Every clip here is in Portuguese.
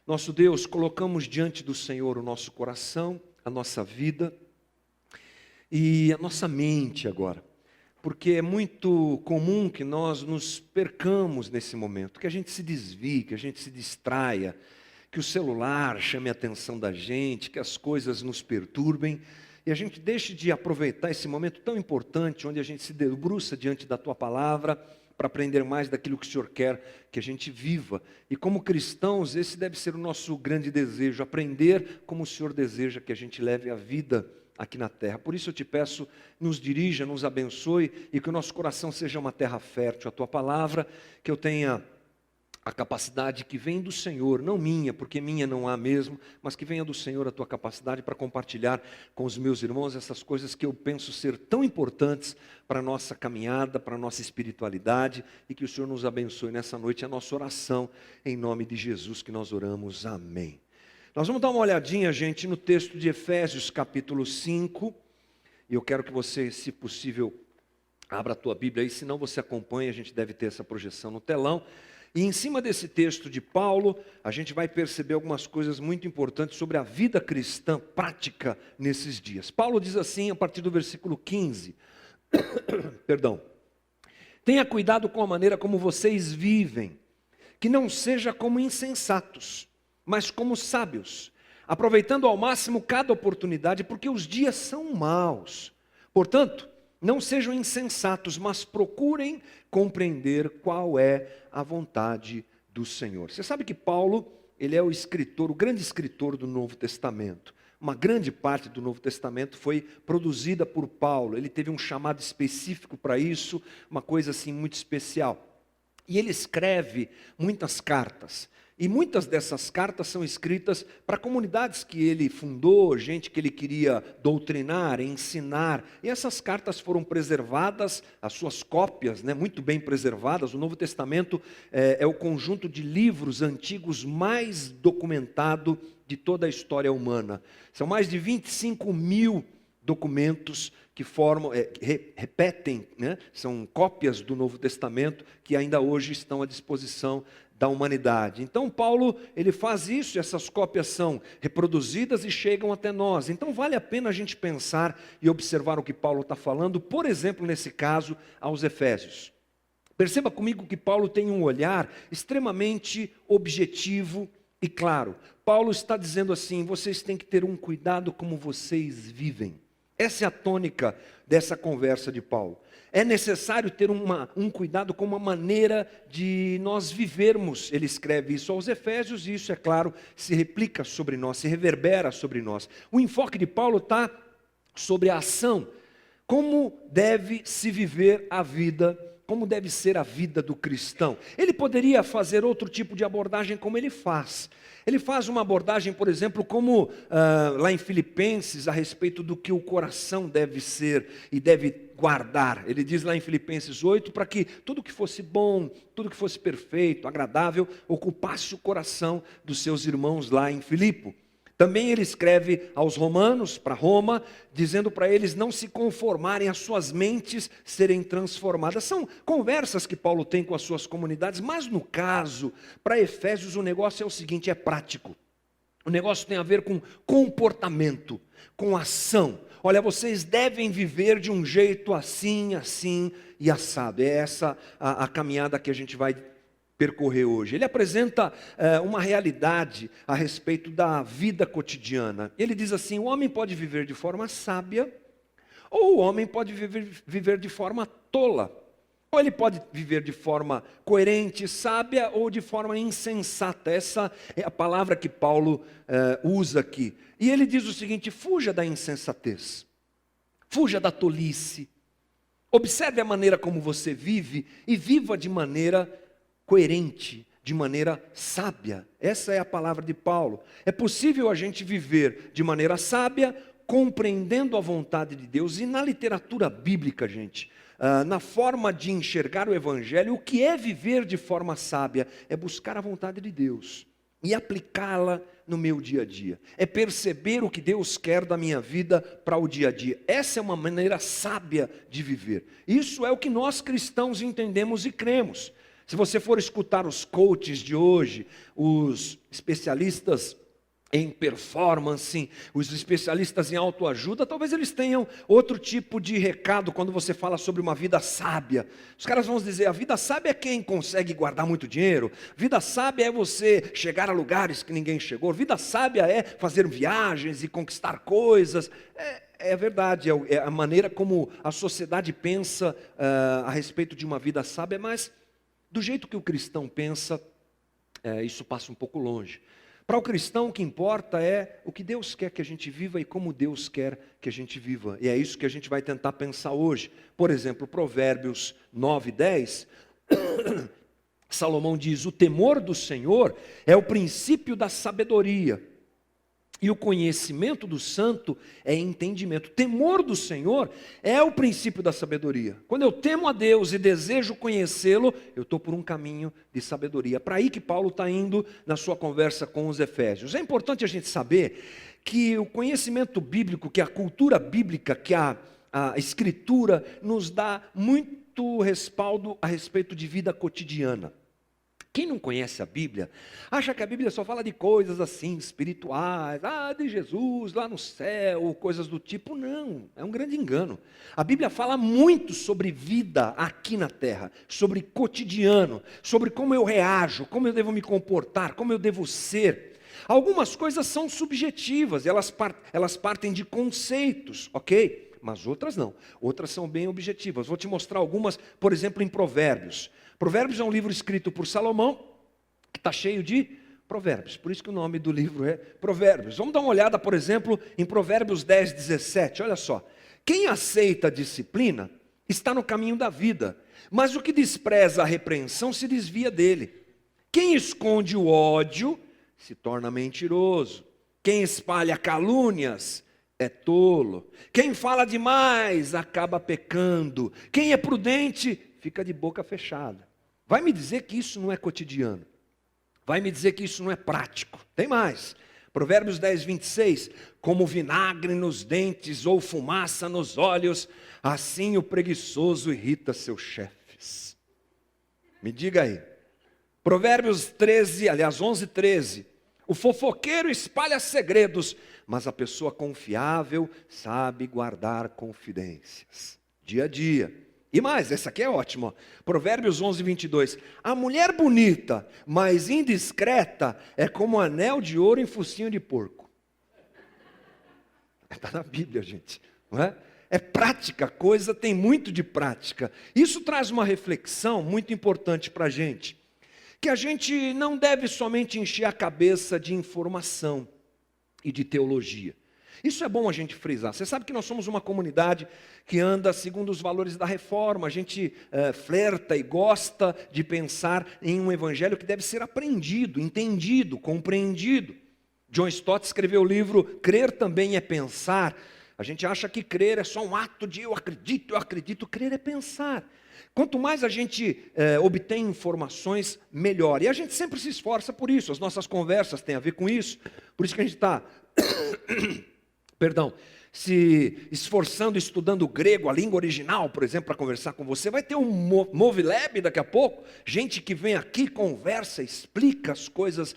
Nosso Deus, colocamos diante do Senhor o nosso coração, a nossa vida e a nossa mente agora. Porque é muito comum que nós nos percamos nesse momento, que a gente se desvie, que a gente se distraia, que o celular chame a atenção da gente, que as coisas nos perturbem, e a gente deixe de aproveitar esse momento tão importante, onde a gente se debruça diante da Tua Palavra, para aprender mais daquilo que o Senhor quer que a gente viva. E como cristãos, esse deve ser o nosso grande desejo, aprender como o Senhor deseja que a gente leve a vida aqui na terra. Por isso eu te peço, nos dirija, nos abençoe, e que o nosso coração seja uma terra fértil, a Tua Palavra, que eu tenha a capacidade que vem do Senhor, não minha, porque minha não há mesmo, mas que venha do Senhor a Tua capacidade para compartilhar com os meus irmãos essas coisas que eu penso ser tão importantes para a nossa caminhada, para a nossa espiritualidade, e que o Senhor nos abençoe nessa noite, a nossa oração, em nome de Jesus que nós oramos, amém. Nós vamos dar uma olhadinha, gente, no texto de Efésios capítulo 5, e eu quero que você, se possível, abra a tua Bíblia aí, senão você acompanha, a gente deve ter essa projeção no telão. E em cima desse texto de Paulo, a gente vai perceber algumas coisas muito importantes sobre a vida cristã prática nesses dias. Paulo diz assim, a partir do versículo 15, perdão, tenha cuidado com a maneira como vocês vivem, que não seja como insensatos, mas como sábios, aproveitando ao máximo cada oportunidade, porque os dias são maus. Portanto, não sejam insensatos, mas procurem compreender qual é a vontade do Senhor. Você sabe que Paulo, ele é o escritor, o grande escritor do Novo Testamento. Uma grande parte do Novo Testamento foi produzida por Paulo. Ele teve um chamado específico para isso, uma coisa assim muito especial. E ele escreve muitas cartas. E muitas dessas cartas são escritas para comunidades que ele fundou, gente que ele queria doutrinar, ensinar. E essas cartas foram preservadas, as suas cópias, muito bem preservadas. O Novo Testamento é o conjunto de livros antigos mais documentado de toda a história humana. São mais de 25 mil documentos que formam, repetem, são cópias do Novo Testamento que ainda hoje estão à disposição da humanidade. Então Paulo, ele faz isso, essas cópias são reproduzidas e chegam até nós. Então vale a pena a gente pensar e observar o que Paulo está falando, por exemplo, nesse caso, aos Efésios. Perceba comigo que Paulo tem um olhar extremamente objetivo e claro. Paulo está dizendo assim, vocês têm que ter um cuidado como vocês vivem. Essa é a tônica dessa conversa de Paulo. É necessário ter um cuidado com uma maneira de nós vivermos. Ele escreve isso aos Efésios e isso, é claro, se replica sobre nós, se reverbera sobre nós. O enfoque de Paulo está sobre a ação. Como deve se viver a vida, como deve ser a vida do cristão. Ele poderia fazer outro tipo de abordagem como ele faz. Ele faz uma abordagem, por exemplo, como lá em Filipenses, a respeito do que o coração deve ser e deve guardar. Ele diz lá em Filipenses 8, para que tudo que fosse bom, tudo que fosse perfeito, agradável, ocupasse o coração dos seus irmãos lá em Filipo. Também ele escreve aos romanos, para Roma, dizendo para eles não se conformarem, as suas mentes serem transformadas. São conversas que Paulo tem com as suas comunidades, mas no caso, para Efésios, o negócio é o seguinte, é prático. O negócio tem a ver com comportamento, com ação. Olha, vocês devem viver de um jeito assim, assim e assado. É essa a caminhada que a gente vai percorrer hoje. Ele apresenta uma realidade a respeito da vida cotidiana. Ele diz assim, o homem pode viver de forma sábia, ou o homem pode viver de forma tola. Ou ele pode viver de forma coerente, sábia, ou de forma insensata. Essa é a palavra que Paulo usa aqui. E ele diz o seguinte, fuja da insensatez, fuja da tolice, observe a maneira como você vive e viva de maneira coerente, de maneira sábia. Essa é a palavra de Paulo. É possível a gente viver de maneira sábia, compreendendo a vontade de Deus. E na literatura bíblica, gente, na forma de enxergar o Evangelho, o que é viver de forma sábia? É buscar a vontade de Deus e aplicá-la no meu dia a dia. É perceber o que Deus quer da minha vida para o dia a dia. Essa é uma maneira sábia de viver. Isso é o que nós cristãos entendemos e cremos. Se você for escutar os coaches de hoje, os especialistas em performance, os especialistas em autoajuda, talvez eles tenham outro tipo de recado quando você fala sobre uma vida sábia. Os caras vão dizer, a vida sábia é quem consegue guardar muito dinheiro, vida sábia é você chegar a lugares que ninguém chegou, vida sábia é fazer viagens e conquistar coisas. É verdade, é a maneira como a sociedade pensa a respeito de uma vida sábia, mas do jeito que o cristão pensa, isso passa um pouco longe. Para o cristão, o que importa é o que Deus quer que a gente viva e como Deus quer que a gente viva. E é isso que a gente vai tentar pensar hoje. Por exemplo, Provérbios 9, 10, Salomão diz, o temor do Senhor é o princípio da sabedoria. E o conhecimento do santo é entendimento. O temor do Senhor é o princípio da sabedoria. Quando eu temo a Deus e desejo conhecê-lo, eu estou por um caminho de sabedoria. Para aí que Paulo está indo na sua conversa com os Efésios. É importante a gente saber que o conhecimento bíblico, que a cultura bíblica, que a Escritura nos dá muito respaldo a respeito de vida cotidiana. Quem não conhece a Bíblia, acha que a Bíblia só fala de coisas assim, espirituais, de Jesus lá no céu, coisas do tipo. Não, é um grande engano. A Bíblia fala muito sobre vida aqui na terra, sobre cotidiano, sobre como eu reajo, como eu devo me comportar, como eu devo ser. Algumas coisas são subjetivas, elas partem de conceitos, ok? Mas outras não, outras são bem objetivas. Vou te mostrar algumas, por exemplo, em Provérbios. Provérbios é um livro escrito por Salomão, que está cheio de provérbios. Por isso que o nome do livro é Provérbios. Vamos dar uma olhada, por exemplo, em Provérbios 10, 17. Olha só. Quem aceita a disciplina está no caminho da vida, mas o que despreza a repreensão se desvia dele. Quem esconde o ódio se torna mentiroso. Quem espalha calúnias é tolo. Quem fala demais acaba pecando. Quem é prudente fica de boca fechada. Vai me dizer que isso não é cotidiano. Vai me dizer que isso não é prático. Tem mais. Provérbios 10, 26. Como vinagre nos dentes ou fumaça nos olhos, assim o preguiçoso irrita seus chefes. Me diga aí. Provérbios 11, 13. O fofoqueiro espalha segredos, mas a pessoa confiável sabe guardar confidências. Dia a dia. E mais, essa aqui é ótima. Provérbios 11, 22. A mulher bonita, mas indiscreta, é como um anel de ouro em focinho de porco. Está na Bíblia, gente. Não é? É prática, a coisa tem muito de prática. Isso traz uma reflexão muito importante para a gente. Que a gente não deve somente encher a cabeça de informação e de teologia. Isso é bom a gente frisar. Você sabe que nós somos uma comunidade que anda segundo os valores da reforma. A gente flerta e gosta de pensar em um evangelho que deve ser aprendido, entendido, compreendido. John Stott escreveu o livro Crer Também é Pensar. A gente acha que crer é só um ato de eu acredito. Crer é pensar. Quanto mais a gente obtém informações, melhor. E a gente sempre se esforça por isso. As nossas conversas têm a ver com isso. Por isso que a gente está... se esforçando, estudando grego, a língua original, por exemplo, para conversar com você. Vai ter um Movilab daqui a pouco, gente que vem aqui, conversa, explica as coisas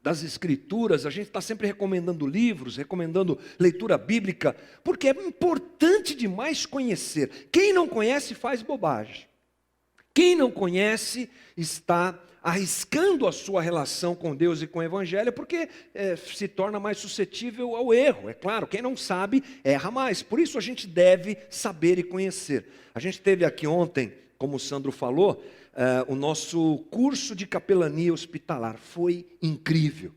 das escrituras. A gente está sempre recomendando livros, recomendando leitura bíblica, porque é importante demais conhecer. Quem não conhece faz bobagem. Quem não conhece está arriscando a sua relação com Deus e com o Evangelho, porque se torna mais suscetível ao erro. É claro, quem não sabe, erra mais. Por isso a gente deve saber e conhecer. A gente teve aqui ontem, como o Sandro falou, o nosso curso de capelania hospitalar. Foi incrível.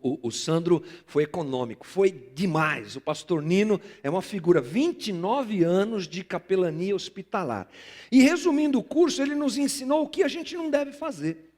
O Sandro foi econômico, foi demais. O pastor Nino é uma figura, 29 anos de capelania hospitalar. E resumindo o curso, ele nos ensinou o que a gente não deve fazer.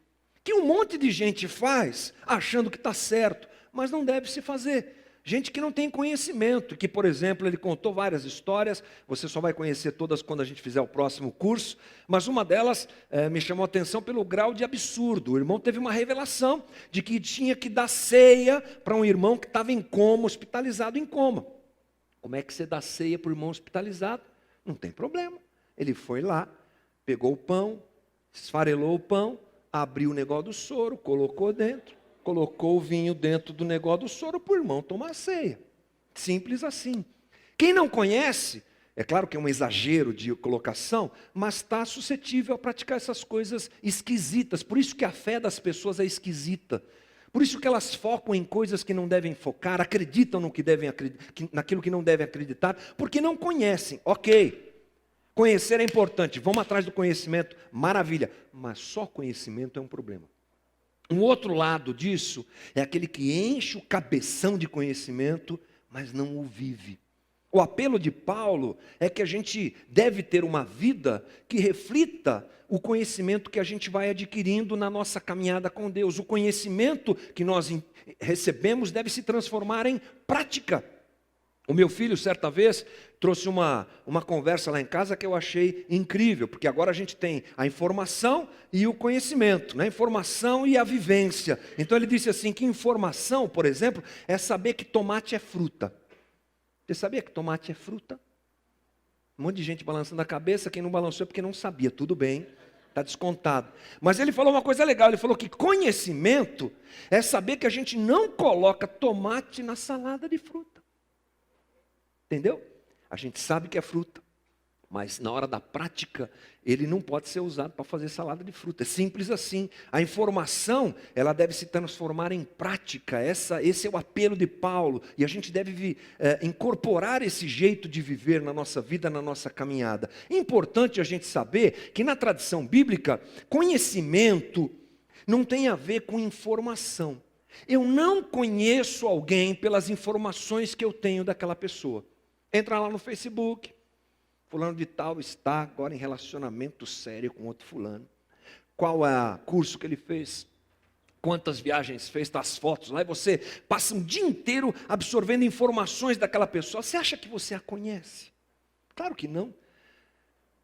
Que um monte de gente faz achando que está certo, mas não deve se fazer. Gente que não tem conhecimento, que, por exemplo, ele contou várias histórias, você só vai conhecer todas quando a gente fizer o próximo curso, mas uma delas me chamou a atenção pelo grau de absurdo. O irmão teve uma revelação de que tinha que dar ceia para um irmão que estava em coma, hospitalizado em coma. Como é que você dá ceia para o irmão hospitalizado? Não tem problema. Ele foi lá, pegou o pão, esfarelou o pão, abriu o negócio do soro, colocou dentro, colocou o vinho dentro do negócio do soro para o irmão tomar a ceia. Simples assim. Quem não conhece, é claro que é um exagero de colocação, mas está suscetível a praticar essas coisas esquisitas. Por isso que a fé das pessoas é esquisita. Por isso que elas focam em coisas que não devem focar, acreditam no que devem, naquilo que não devem acreditar, porque não conhecem. Ok, conhecer é importante, vamos atrás do conhecimento, maravilha. Mas só conhecimento é um problema. Um outro lado disso é aquele que enche o cabeção de conhecimento, mas não o vive. O apelo de Paulo é que a gente deve ter uma vida que reflita o conhecimento que a gente vai adquirindo na nossa caminhada com Deus. O conhecimento que nós recebemos deve se transformar em prática. O meu filho, certa vez, trouxe uma conversa lá em casa que eu achei incrível, porque agora a gente tem a informação e o conhecimento, né? A informação e a vivência. Então ele disse assim, que informação, por exemplo, é saber que tomate é fruta. Você sabia que tomate é fruta? Um monte de gente balançando a cabeça, quem não balançou é porque não sabia, tudo bem, está descontado. Mas ele falou uma coisa legal, ele falou que conhecimento é saber que a gente não coloca tomate na salada de fruta. Entendeu? A gente sabe que é fruta, mas na hora da prática, ele não pode ser usado para fazer salada de fruta. É simples assim. A informação, ela deve se transformar em prática. Esse é o apelo de Paulo. E a gente deve incorporar esse jeito de viver na nossa vida, na nossa caminhada. É importante a gente saber que na tradição bíblica, conhecimento não tem a ver com informação. Eu não conheço alguém pelas informações que eu tenho daquela pessoa. Entra lá no Facebook. Fulano de tal está agora em relacionamento sério com outro fulano. Qual é o curso que ele fez? Quantas viagens fez? Está as fotos lá. E você passa um dia inteiro absorvendo informações daquela pessoa. Você acha que você a conhece? Claro que não.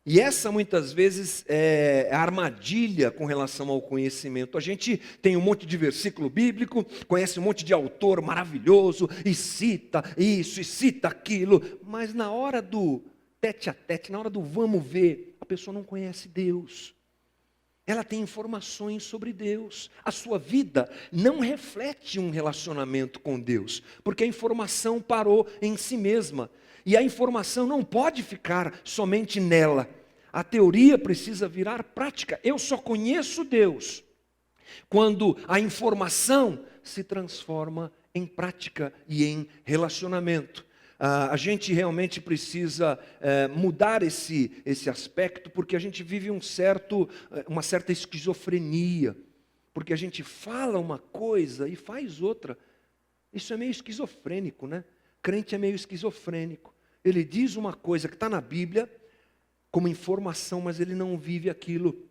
E essa muitas vezes é a armadilha com relação ao conhecimento. A gente tem um monte de versículo bíblico, conhece um monte de autor maravilhoso, e cita isso, e cita aquilo, mas na hora do tete a tete, na hora do vamos ver, a pessoa não conhece Deus. Ela tem informações sobre Deus. A sua vida não reflete um relacionamento com Deus, porque a informação parou em si mesma. E a informação não pode ficar somente nela. A teoria precisa virar prática. Eu só conheço Deus quando a informação se transforma em prática e em relacionamento. A gente realmente precisa mudar esse aspecto, porque a gente vive uma certa esquizofrenia, porque a gente fala uma coisa e faz outra. Isso é meio esquizofrênico, né? Crente é meio esquizofrênico. Ele diz uma coisa que está na Bíblia como informação, mas ele não vive aquilo.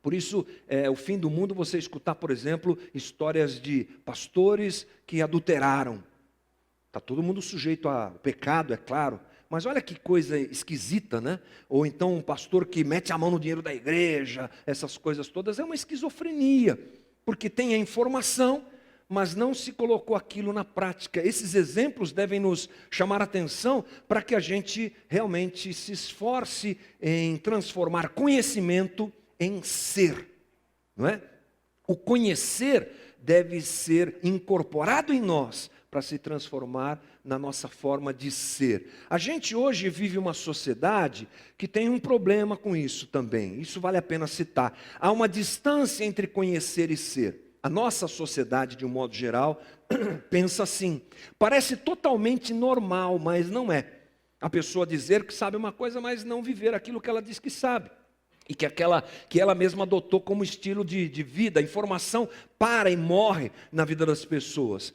Por isso, o fim do mundo, você escutar, por exemplo, histórias de pastores que adulteraram. Está todo mundo sujeito ao pecado, é claro. Mas olha que coisa esquisita, né? Ou então um pastor que mete a mão no dinheiro da igreja, essas coisas todas, é uma esquizofrenia. Porque tem a informação, mas não se colocou aquilo na prática. Esses exemplos devem nos chamar a atenção para que a gente realmente se esforce em transformar conhecimento em ser, não é? O conhecer deve ser incorporado em nós para se transformar na nossa forma de ser. A gente hoje vive uma sociedade que tem um problema com isso também. Isso vale a pena citar. Há uma distância entre conhecer e ser. A nossa sociedade, de um modo geral, pensa assim. Parece totalmente normal, mas não é. A pessoa dizer que sabe uma coisa, mas não viver aquilo que ela diz que sabe. E que ela mesma adotou como estilo de vida. A informação para e morre na vida das pessoas.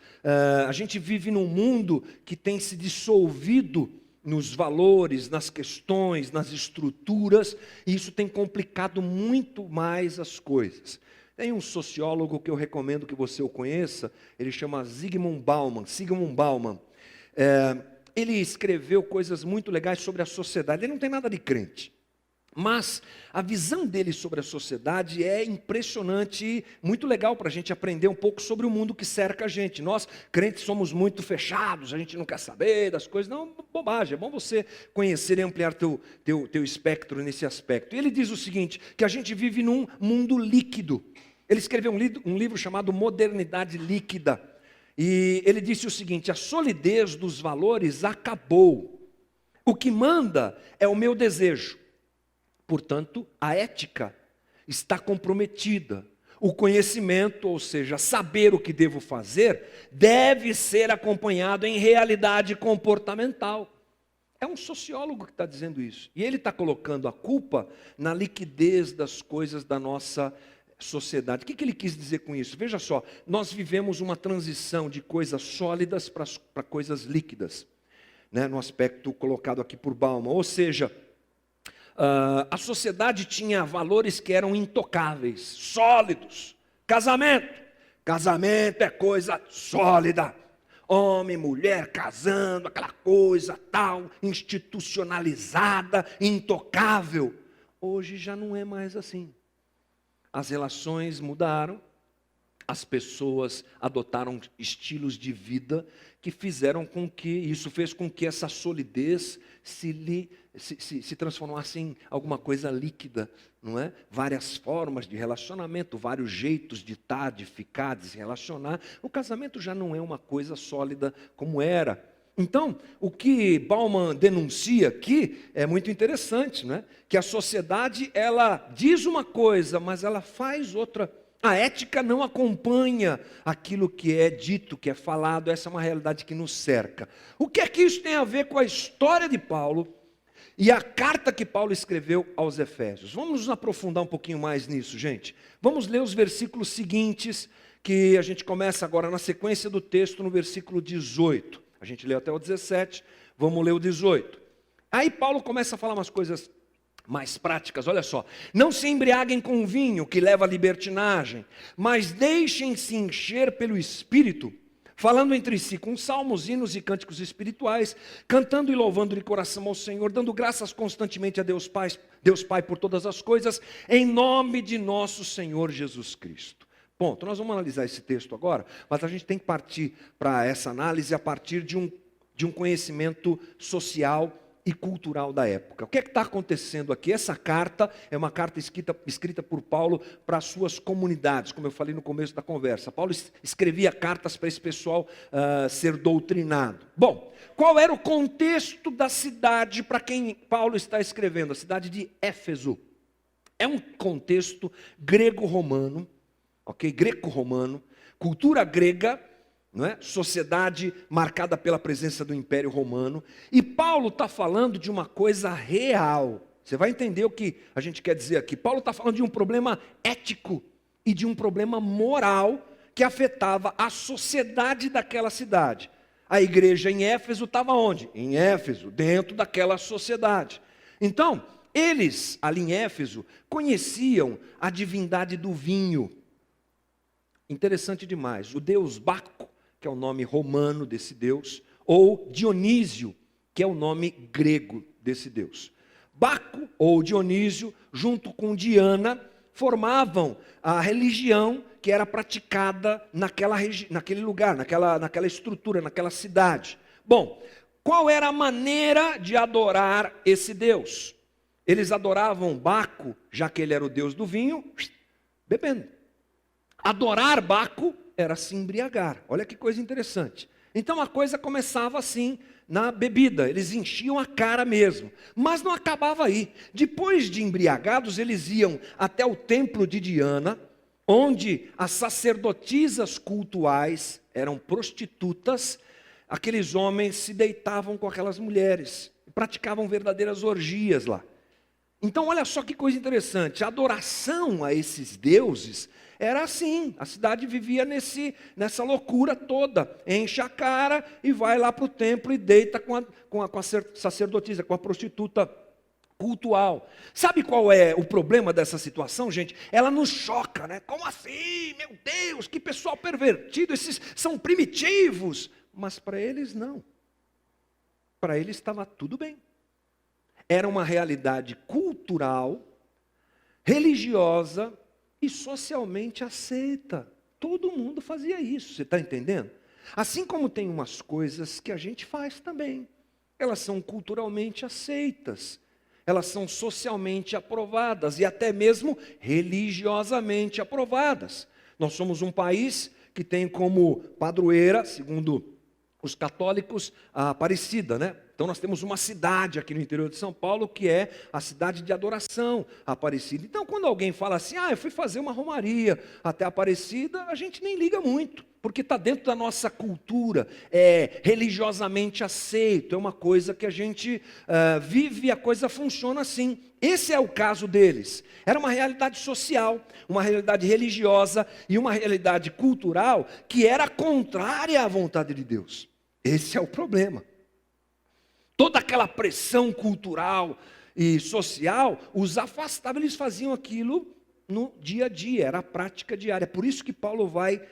A gente vive num mundo que tem se dissolvido nos valores, nas questões, nas estruturas. E isso tem complicado muito mais as coisas. Tem um sociólogo que eu recomendo que você o conheça, ele chama Zygmunt Bauman. Ele escreveu coisas muito legais sobre a sociedade, ele não tem nada de crente. Mas a visão dele sobre a sociedade é impressionante e muito legal para a gente aprender um pouco sobre o mundo que cerca a gente. Nós, crentes, somos muito fechados, a gente não quer saber das coisas. Não, bobagem, é bom você conhecer e ampliar teu espectro nesse aspecto. E ele diz o seguinte, que a gente vive num mundo líquido. Ele escreveu um livro chamado Modernidade Líquida. E ele disse o seguinte, a solidez dos valores acabou. O que manda é o meu desejo. Portanto, a ética está comprometida. O conhecimento, ou seja, saber o que devo fazer, deve ser acompanhado em realidade comportamental. É um sociólogo que está dizendo isso. E ele está colocando a culpa na liquidez das coisas da nossa sociedade. O que ele quis dizer com isso? Veja só, nós vivemos uma transição de coisas sólidas para coisas líquidas, né, no aspecto colocado aqui por Bauman. Ou seja, a sociedade tinha valores que eram intocáveis, sólidos. Casamento é coisa sólida. Homem, mulher, casando, aquela coisa tal, institucionalizada, intocável. Hoje já não é mais assim. As relações mudaram, as pessoas adotaram estilos de vida que fizeram com que, isso fez com que essa solidez se transformasse em alguma coisa líquida, não é? Várias formas de relacionamento, vários jeitos de estar, de ficar, de se relacionar. O casamento já não é uma coisa sólida como era. Então, o que Bauman denuncia aqui é muito interessante, né? Que a sociedade, ela diz uma coisa, mas ela faz outra. A ética não acompanha aquilo que é dito, que é falado, essa é uma realidade que nos cerca. O que é que isso tem a ver com a história de Paulo e a carta que Paulo escreveu aos Efésios? Vamos nos aprofundar um pouquinho mais nisso, gente. Vamos ler os versículos seguintes, que a gente começa agora na sequência do texto, no versículo 18. A gente leu até o 17, vamos ler o 18. Aí Paulo começa a falar umas coisas mais práticas, olha só. Não se embriaguem com vinho, que leva à libertinagem, mas deixem-se encher pelo Espírito, falando entre si com salmos, hinos e cânticos espirituais, cantando e louvando de coração ao Senhor, dando graças constantemente a Deus Pai por todas as coisas, em nome de nosso Senhor Jesus Cristo. Ponto. Nós vamos analisar esse texto agora, mas a gente tem que partir para essa análise a partir de um conhecimento social e cultural da época. O que é que está acontecendo aqui? Essa carta é uma carta escrita por Paulo para as suas comunidades, como eu falei no começo da conversa. Paulo escrevia cartas para esse pessoal ser doutrinado. Bom, qual era o contexto da cidade para quem Paulo está escrevendo? A cidade de Éfeso. É um contexto grego-romano, ok? Greco-romano, cultura grega, não é? Sociedade marcada pela presença do Império Romano. E Paulo está falando de uma coisa real. Você vai entender o que a gente quer dizer aqui. Paulo está falando de um problema ético e de um problema moral que afetava a sociedade daquela cidade. A igreja em Éfeso estava onde? Em Éfeso, dentro daquela sociedade. Então, eles, ali em Éfeso, conheciam a divindade do vinho. Interessante demais. O deus Baco, que é o nome romano desse deus, ou Dionísio, que é o nome grego desse deus. Baco ou Dionísio, junto com Diana, formavam a religião que era praticada naquele lugar, naquela estrutura, naquela cidade. Bom, qual era a maneira de adorar esse deus? Eles adoravam Baco, já que ele era o deus do vinho, bebendo. Adorar Baco era se embriagar. Olha que coisa interessante. Então a coisa começava assim na bebida. Eles enchiam a cara mesmo. Mas não acabava aí. Depois de embriagados, eles iam até o templo de Diana, onde as sacerdotisas cultuais eram prostitutas. Aqueles homens se deitavam com aquelas mulheres. Praticavam verdadeiras orgias lá. Então olha só que coisa interessante. A adoração a esses deuses era assim, a cidade vivia nessa loucura toda, enche a cara e vai lá para o templo e deita com a sacerdotisa, com a prostituta cultual. Sabe qual é o problema dessa situação, gente? Ela nos choca, né? Como assim? Meu Deus, que pessoal pervertido, esses são primitivos. Mas para eles não. Para eles estava tudo bem. era uma realidade cultural, religiosa e socialmente aceita. Todo mundo fazia isso, você está entendendo? Assim como tem umas coisas que a gente faz também. Elas são culturalmente aceitas, elas são socialmente aprovadas e até mesmo religiosamente aprovadas. Nós somos um país que tem como padroeira, segundo os católicos, a Aparecida, né? Então nós temos uma cidade aqui no interior de São Paulo que é a cidade de adoração a Aparecida. Então quando alguém fala assim, eu fui fazer uma romaria até a Aparecida, a gente nem liga muito, porque está dentro da nossa cultura, é religiosamente aceito, é uma coisa que a gente vive e a coisa funciona assim. Esse é o caso deles. Era uma realidade social, uma realidade religiosa e uma realidade cultural que era contrária à vontade de Deus. Esse é o problema. Toda aquela pressão cultural e social os afastava, eles faziam aquilo no dia a dia, era a prática diária. Por isso que Paulo vai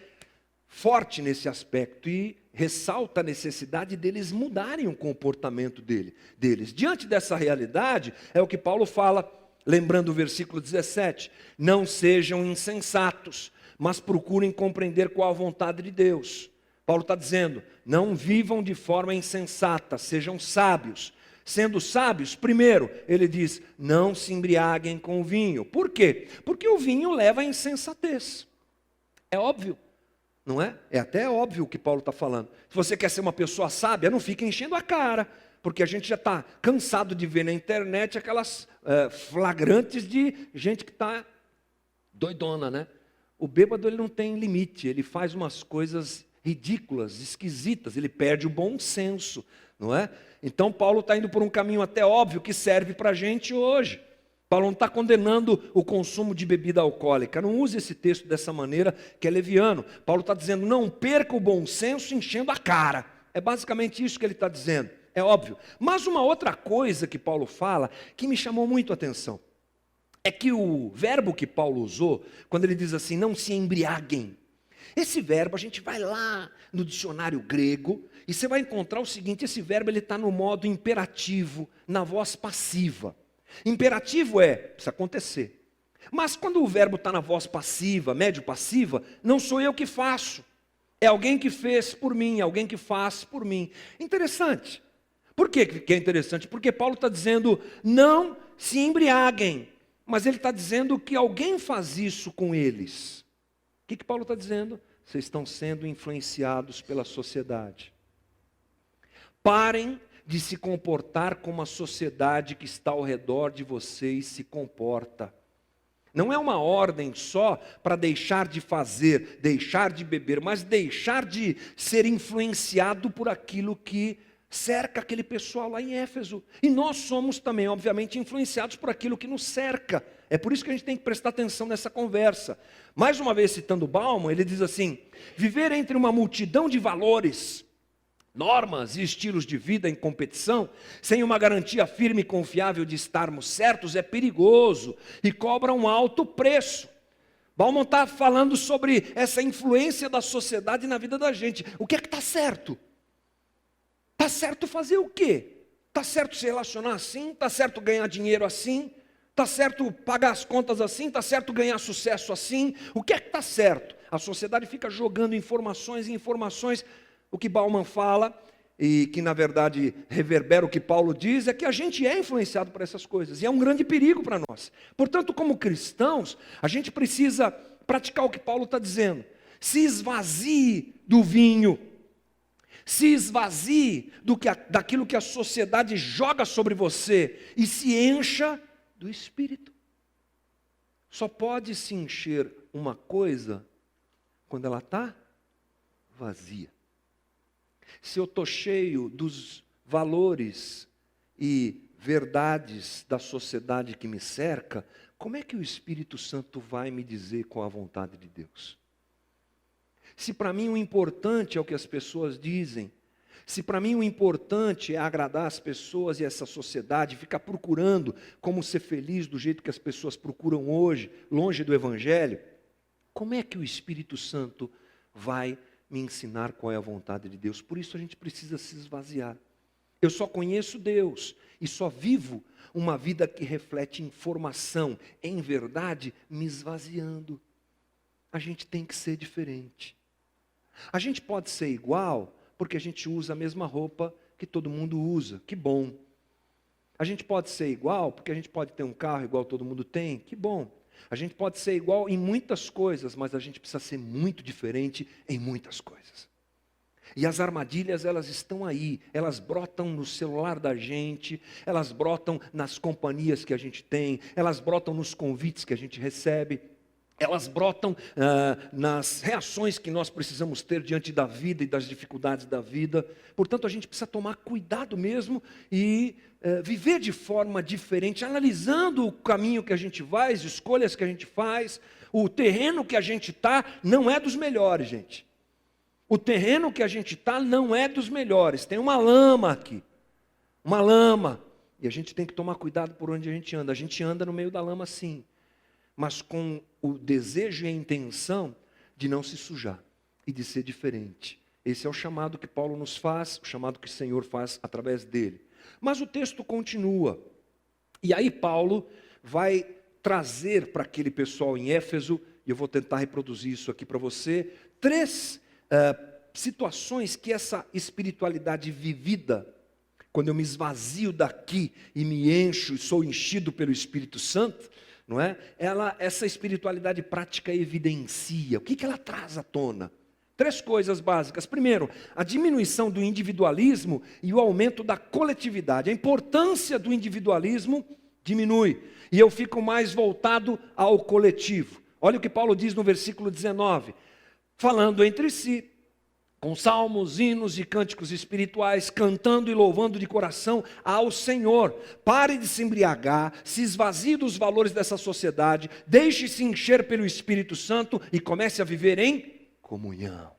forte nesse aspecto e ressalta a necessidade deles mudarem o comportamento deles. Diante dessa realidade, é o que Paulo fala, lembrando o versículo 17: não sejam insensatos, mas procurem compreender qual a vontade de Deus. Paulo está dizendo, não vivam de forma insensata, sejam sábios. Sendo sábios, primeiro, ele diz, não se embriaguem com o vinho. Por quê? Porque o vinho leva à insensatez. É óbvio, não é? É até óbvio o que Paulo está falando. Se você quer ser uma pessoa sábia, não fica enchendo a cara. Porque a gente já está cansado de ver na internet aquelas flagrantes de gente que está doidona, né? O bêbado ele não tem limite, ele faz umas coisas ridículas, esquisitas, ele perde o bom senso, não é? Então Paulo está indo por um caminho até óbvio que serve para a gente hoje. Paulo não está condenando o consumo de bebida alcoólica, não use esse texto dessa maneira que é leviano. Paulo está dizendo, não perca o bom senso enchendo a cara, é basicamente isso que ele está dizendo, é óbvio. Mas uma outra coisa que Paulo fala, que me chamou muito a atenção, é que o verbo que Paulo usou, quando ele diz assim, não se embriaguem, esse verbo, a gente vai lá no dicionário grego, e você vai encontrar o seguinte, esse verbo ele está no modo imperativo, na voz passiva. Imperativo precisa acontecer. Mas quando o verbo está na voz passiva, médio passiva, não sou eu que faço. É alguém que fez por mim, alguém que faz por mim. Interessante. Por que é interessante? Porque Paulo está dizendo, não se embriaguem. Mas ele está dizendo que alguém faz isso com eles. O que Paulo está dizendo? Vocês estão sendo influenciados pela sociedade. Parem de se comportar como a sociedade que está ao redor de vocês se comporta. Não é uma ordem só para deixar de fazer, deixar de beber, mas deixar de ser influenciado por aquilo que cerca aquele pessoal lá em Éfeso. E nós somos também, obviamente, influenciados por aquilo que nos cerca. É por isso que a gente tem que prestar atenção nessa conversa. Mais uma vez citando Bauman, ele diz assim, viver entre uma multidão de valores, normas e estilos de vida em competição, sem uma garantia firme e confiável de estarmos certos, é perigoso e cobra um alto preço. Bauman está falando sobre essa influência da sociedade na vida da gente. O que é que está certo? Está certo fazer o quê? Está certo se relacionar assim? Está certo ganhar dinheiro assim? Está certo pagar as contas assim? Está certo ganhar sucesso assim? O que é que está certo? A sociedade fica jogando informações e informações. O que Bauman fala, e que na verdade reverbera o que Paulo diz, é que a gente é influenciado por essas coisas. E é um grande perigo para nós. Portanto, como cristãos, a gente precisa praticar o que Paulo está dizendo. Se esvazie do vinho. Se esvazie daquilo que a sociedade joga sobre você. E se encha do Espírito. Só pode se encher uma coisa quando ela está vazia. Se eu estou cheio dos valores e verdades da sociedade que me cerca, como é que o Espírito Santo vai me dizer qual a vontade de Deus? Se para mim o importante é o que as pessoas dizem, se para mim o importante é agradar as pessoas e essa sociedade, ficar procurando como ser feliz do jeito que as pessoas procuram hoje, longe do Evangelho, como é que o Espírito Santo vai me ensinar qual é a vontade de Deus? Por isso a gente precisa se esvaziar. Eu só conheço Deus e só vivo uma vida que reflete informação, em verdade, me esvaziando. A gente tem que ser diferente. A gente pode ser igual porque a gente usa a mesma roupa que todo mundo usa, que bom. A gente pode ser igual porque a gente pode ter um carro igual todo mundo tem, que bom. A gente pode ser igual em muitas coisas, mas a gente precisa ser muito diferente em muitas coisas. E as armadilhas, elas estão aí, elas brotam no celular da gente, elas brotam nas companhias que a gente tem, elas brotam nos convites que a gente recebe, elas brotam nas reações que nós precisamos ter diante da vida e das dificuldades da vida. Portanto, a gente precisa tomar cuidado mesmo e viver de forma diferente, analisando o caminho que a gente vai, as escolhas que a gente faz. O terreno que a gente está não é dos melhores, gente. O terreno que a gente está não é dos melhores. Tem uma lama aqui, uma lama. E a gente tem que tomar cuidado por onde a gente anda. A gente anda no meio da lama sim, mas com o desejo e a intenção de não se sujar e de ser diferente. Esse é o chamado que Paulo nos faz, o chamado que o Senhor faz através dele. Mas o texto continua. E aí Paulo vai trazer para aquele pessoal em Éfeso, e eu vou tentar reproduzir isso aqui para você, três situações que essa espiritualidade vivida, quando eu me esvazio daqui e me encho e sou enchido pelo Espírito Santo, não é? Essa espiritualidade prática evidencia. O que ela traz à tona? Três coisas básicas. Primeiro, a diminuição do individualismo e o aumento da coletividade. A importância do individualismo diminui e eu fico mais voltado ao coletivo. Olha o que Paulo diz no versículo 19. Falando entre si, com salmos, hinos e cânticos espirituais, cantando e louvando de coração ao Senhor. Pare de se embriagar, se esvazie dos valores dessa sociedade, deixe-se encher pelo Espírito Santo e comece a viver em comunhão.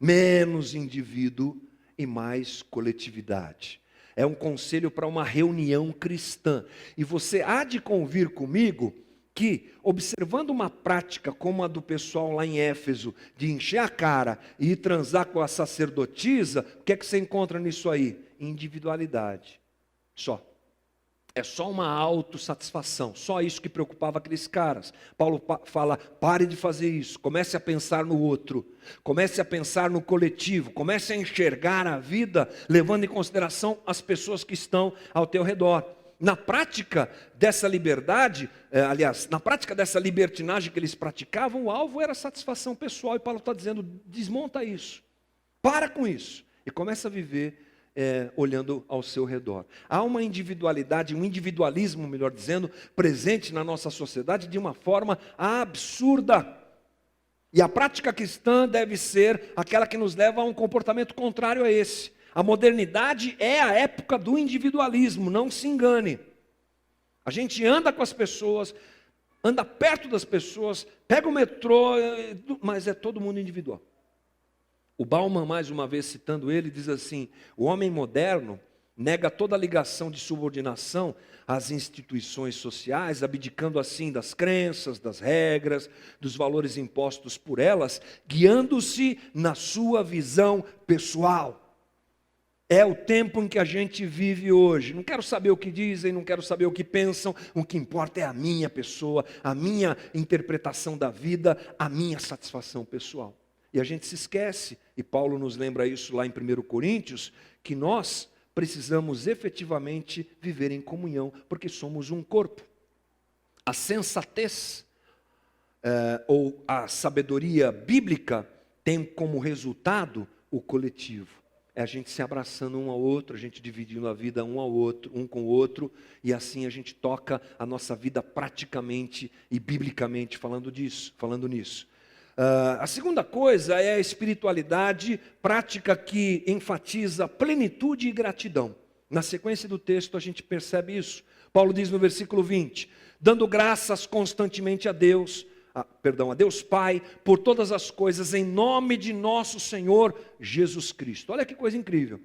Menos indivíduo e mais coletividade. É um conselho para uma reunião cristã. E você há de convir comigo que, observando uma prática como a do pessoal lá em Éfeso, de encher a cara e ir transar com a sacerdotisa, o que é que você encontra nisso aí? Individualidade. Só. É só uma autossatisfação. Só isso que preocupava aqueles caras. Paulo fala, pare de fazer isso. Comece a pensar no outro. Comece a pensar no coletivo. Comece a enxergar a vida, levando em consideração as pessoas que estão ao teu redor. Na prática dessa liberdade, na prática dessa libertinagem que eles praticavam, o alvo era a satisfação pessoal. E Paulo está dizendo, desmonta isso. Para com isso. E começa a viver olhando ao seu redor. Há uma individualidade, um individualismo, melhor dizendo, presente na nossa sociedade de uma forma absurda. E a prática cristã deve ser aquela que nos leva a um comportamento contrário a esse. A modernidade é a época do individualismo, não se engane. A gente anda com as pessoas, anda perto das pessoas, pega o metrô, mas é todo mundo individual. O Bauman, mais uma vez citando ele, diz assim, o homem moderno nega toda a ligação de subordinação às instituições sociais, abdicando assim das crenças, das regras, dos valores impostos por elas, guiando-se na sua visão pessoal. É o tempo em que a gente vive hoje. Não quero saber o que dizem, não quero saber o que pensam. O que importa é a minha pessoa, a minha interpretação da vida, a minha satisfação pessoal. E a gente se esquece, e Paulo nos lembra isso lá em 1 Coríntios, que nós precisamos efetivamente viver em comunhão, porque somos um corpo. A sensatez, ou a sabedoria bíblica, tem como resultado o coletivo. É a gente se abraçando um ao outro, a gente dividindo a vida um com o outro, e assim a gente toca a nossa vida praticamente e biblicamente falando nisso. A segunda coisa é a espiritualidade prática que enfatiza plenitude e gratidão. Na sequência do texto a gente percebe isso. Paulo diz no versículo 20, dando graças constantemente a Deus Pai, por todas as coisas, em nome de nosso Senhor Jesus Cristo. Olha que coisa incrível.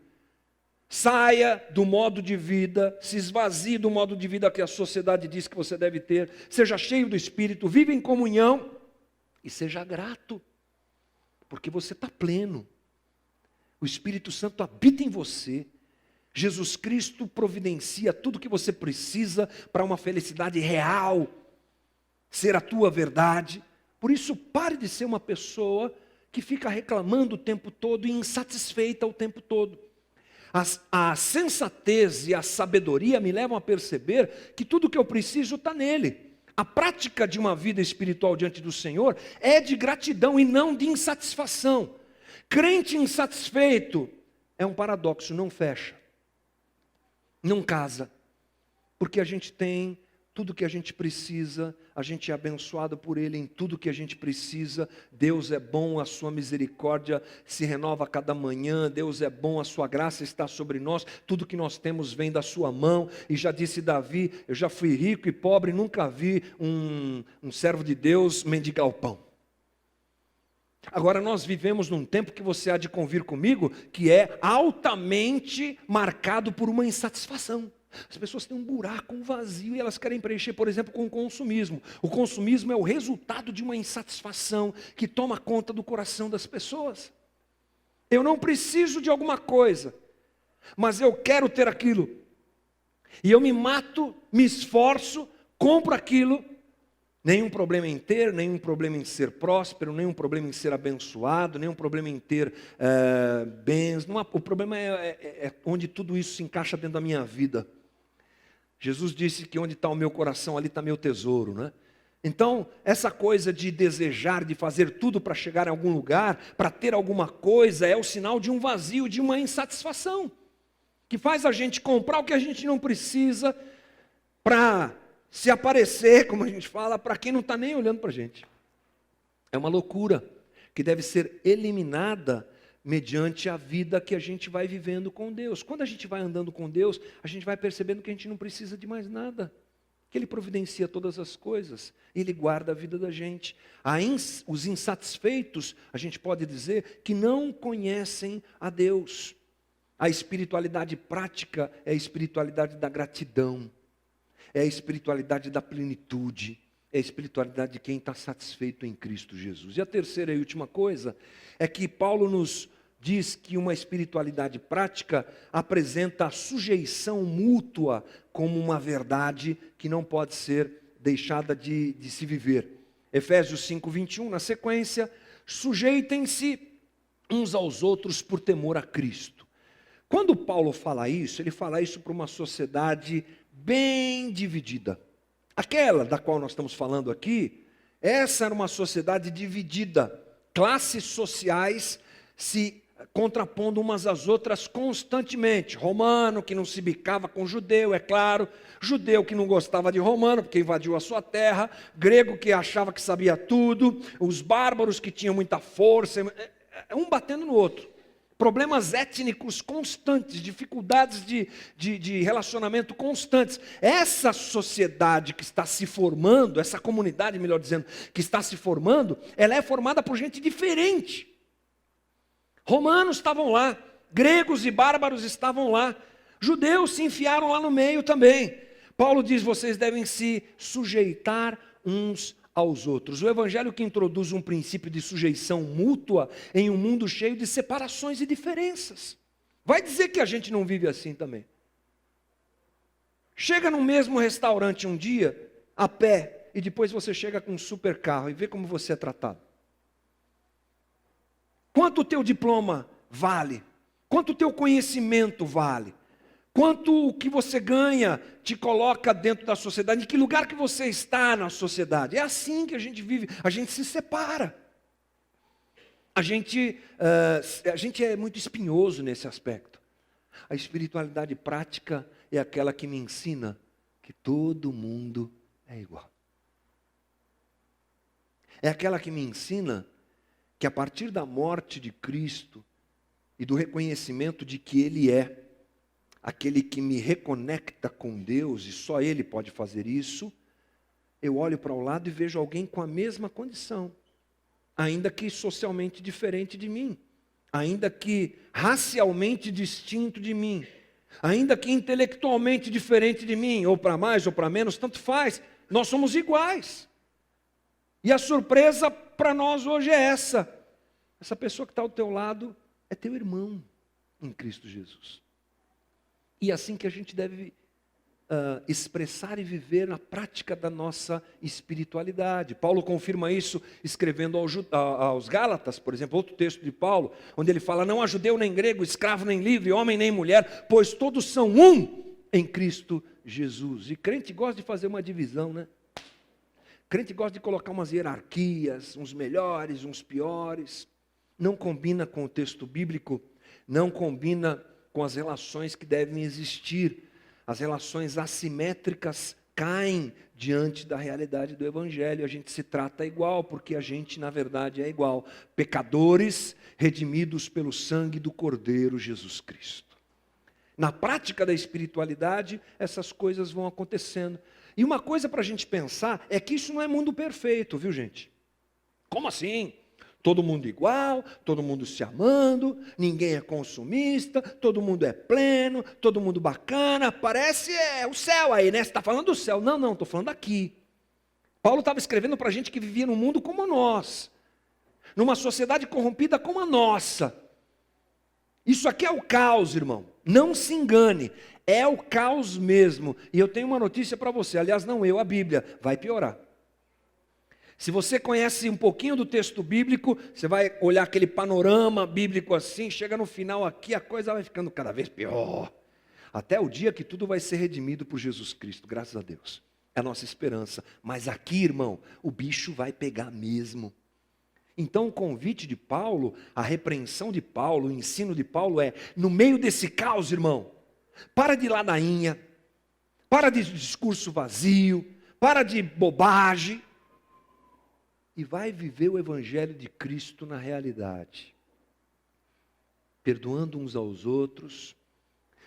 Saia do modo de vida, se esvazie do modo de vida que a sociedade diz que você deve ter, seja cheio do Espírito, viva em comunhão e seja grato, porque você está pleno. O Espírito Santo habita em você Jesus Cristo providencia tudo que você precisa para uma felicidade real, ser a tua verdade. Por isso, pare de ser uma pessoa que fica reclamando o tempo todo e insatisfeita o tempo todo. A sensatez e a sabedoria me levam a perceber que tudo que eu preciso está nele. A prática de uma vida espiritual diante do Senhor é de gratidão e não de insatisfação. Crente insatisfeito é um paradoxo, não fecha, não casa, porque a gente tem tudo que a gente precisa, a gente é abençoado por Ele em tudo que a gente precisa. Deus é bom, a sua misericórdia se renova a cada manhã. Deus é bom, a sua graça está sobre nós. Tudo que nós temos vem da sua mão. E já disse Davi, eu já fui rico e pobre, nunca vi um servo de Deus mendigar o pão. Agora nós vivemos num tempo que você há de convir comigo, que é altamente marcado por uma insatisfação. As pessoas têm um buraco, um vazio, e elas querem preencher, por exemplo, com o consumismo. O consumismo é o resultado de uma insatisfação que toma conta do coração das pessoas. Eu não preciso de alguma coisa, mas eu quero ter aquilo. E eu me mato, me esforço, compro aquilo. Nenhum problema em ter, nenhum problema em ser próspero, nenhum problema em ser abençoado, nenhum problema em ter bens. O problema é onde tudo isso se encaixa dentro da minha vida. Jesus disse que onde está o meu coração, ali está meu tesouro, né? Então, essa coisa de desejar, de fazer tudo para chegar em algum lugar, para ter alguma coisa, é o sinal de um vazio, de uma insatisfação, que faz a gente comprar o que a gente não precisa, para se aparecer, como a gente fala, para quem não está nem olhando para a gente. É uma loucura, que deve ser eliminada mediante a vida que a gente vai vivendo com Deus. Quando a gente vai andando com Deus, a gente vai percebendo que a gente não precisa de mais nada, que Ele providencia todas as coisas, Ele guarda a vida da gente. Os insatisfeitos, a gente pode dizer, que não conhecem a Deus. A espiritualidade prática é a espiritualidade da gratidão, é a espiritualidade da plenitude, é a espiritualidade de quem está satisfeito em Cristo Jesus. E a terceira e última coisa é que Paulo nos diz que uma espiritualidade prática apresenta a sujeição mútua como uma verdade que não pode ser deixada de se viver. Efésios 5:21, na sequência, sujeitem-se uns aos outros por temor a Cristo. Quando Paulo fala isso, ele fala isso para uma sociedade bem dividida. Aquela da qual nós estamos falando aqui, essa era uma sociedade dividida, classes sociais se contrapondo umas às outras constantemente. Romano que não se bicava com judeu, é claro. Judeu que não gostava de romano porque invadiu a sua terra. Grego que achava que sabia tudo. Os bárbaros que tinham muita força. Um batendo no outro. Problemas étnicos constantes, dificuldades de relacionamento constantes. Essa sociedade que está se formando, essa comunidade, melhor dizendo, que está se formando, ela é formada por gente diferente. Romanos estavam lá, gregos e bárbaros estavam lá, judeus se enfiaram lá no meio também. Paulo diz, vocês devem se sujeitar uns aos outros. O evangelho que introduz um princípio de sujeição mútua em um mundo cheio de separações e diferenças. Vai dizer que a gente não vive assim também. Chega no mesmo restaurante um dia, a pé, e depois você chega com um super carro e vê como você é tratado. Quanto o teu diploma vale? Quanto o teu conhecimento vale? Quanto o que você ganha te coloca dentro da sociedade? Em que lugar que você está na sociedade? É assim que a gente vive, a gente se separa. A gente é muito espinhoso nesse aspecto. A espiritualidade prática é aquela que me ensina que todo mundo é igual. É aquela que me ensina que a partir da morte de Cristo e do reconhecimento de que Ele é aquele que me reconecta com Deus, e só Ele pode fazer isso, eu olho para o lado e vejo alguém com a mesma condição, ainda que socialmente diferente de mim, ainda que racialmente distinto de mim, ainda que intelectualmente diferente de mim, ou para mais ou para menos, tanto faz, nós somos iguais. E a surpresa para nós hoje é essa pessoa que está ao teu lado é teu irmão em Cristo Jesus. E é assim que a gente deve expressar e viver na prática da nossa espiritualidade. Paulo confirma isso escrevendo aos Gálatas, por exemplo, outro texto de Paulo, onde ele fala: não há judeu nem grego, escravo nem livre, homem nem mulher, pois todos são um em Cristo Jesus. E crente gosta de fazer uma divisão, né? Crente gosta de colocar umas hierarquias, uns melhores, uns piores. Não combina com o texto bíblico, não combina com as relações que devem existir. As relações assimétricas caem diante da realidade do Evangelho. A gente se trata igual, porque a gente, na verdade, é igual. Pecadores redimidos pelo sangue do Cordeiro Jesus Cristo. Na prática da espiritualidade, essas coisas vão acontecendo. E uma coisa para a gente pensar é que isso não é mundo perfeito, viu, gente? Como assim? Todo mundo igual, todo mundo se amando, ninguém é consumista, todo mundo é pleno, todo mundo bacana, parece o céu aí, né? Você está falando do céu. Não, estou falando aqui. Paulo estava escrevendo para a gente que vivia num mundo como nós, numa sociedade corrompida como a nossa. Isso aqui é o caos, irmão. Não se engane, é o caos mesmo. E eu tenho uma notícia para você, aliás, não eu, a Bíblia, vai piorar. Se você conhece um pouquinho do texto bíblico, você vai olhar aquele panorama bíblico assim, chega no final aqui, a coisa vai ficando cada vez pior. Até o dia que tudo vai ser redimido por Jesus Cristo, graças a Deus. É a nossa esperança. Mas aqui, irmão, o bicho vai pegar mesmo. Então o convite de Paulo, a repreensão de Paulo, o ensino de Paulo é: no meio desse caos, irmão, para de ladainha, para de discurso vazio, para de bobagem, e vai viver o Evangelho de Cristo na realidade, perdoando uns aos outros,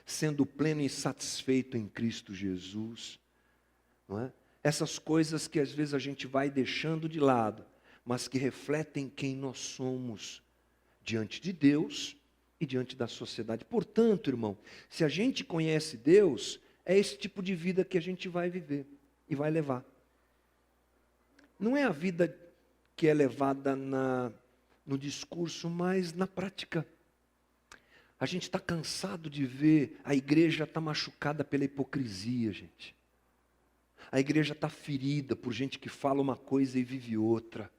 sendo pleno e satisfeito em Cristo Jesus, não é? Essas coisas que às vezes a gente vai deixando de lado, mas que refletem quem nós somos diante de Deus e diante da sociedade. Portanto, irmão, se a gente conhece Deus, é esse tipo de vida que a gente vai viver e vai levar. Não é a vida que é levada no discurso, mas na prática. A gente está cansado de ver, a igreja está machucada pela hipocrisia, gente. A igreja está ferida por gente que fala uma coisa e vive outra.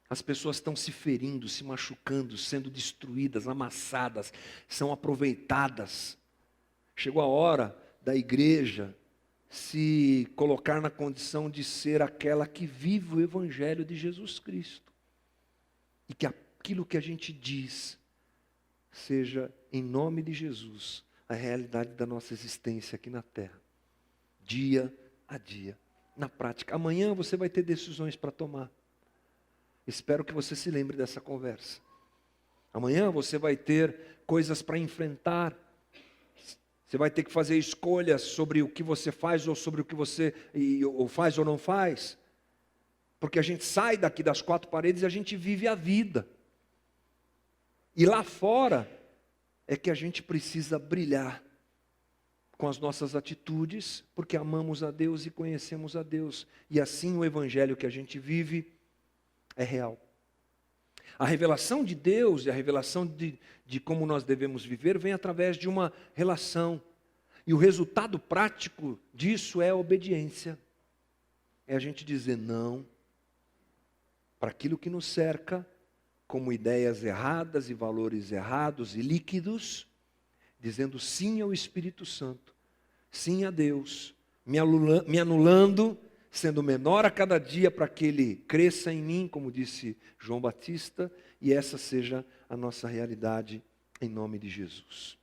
As pessoas estão se ferindo, se machucando, sendo destruídas, amassadas, são aproveitadas. Chegou a hora da igreja se colocar na condição de ser aquela que vive o Evangelho de Jesus Cristo. E que aquilo que a gente diz seja, em nome de Jesus, a realidade da nossa existência aqui na terra. Dia a dia, na prática. Amanhã você vai ter decisões para tomar. Espero que você se lembre dessa conversa. Amanhã você vai ter coisas para enfrentar. Você vai ter que fazer escolhas sobre o que você faz ou sobre o que você ou faz ou não faz. Porque a gente sai daqui das quatro paredes e a gente vive a vida. E lá fora é que a gente precisa brilhar com as nossas atitudes, porque amamos a Deus e conhecemos a Deus. E assim o evangelho que a gente vive é real. A revelação de Deus e a revelação de como nós devemos viver vem através de uma relação. E o resultado prático disso é a obediência. É a gente dizer não para aquilo que nos cerca, como ideias erradas e valores errados e líquidos, dizendo sim ao Espírito Santo, sim a Deus, me anulando, sendo menor a cada dia para que Ele cresça em mim, como disse João Batista, e essa seja a nossa realidade em nome de Jesus.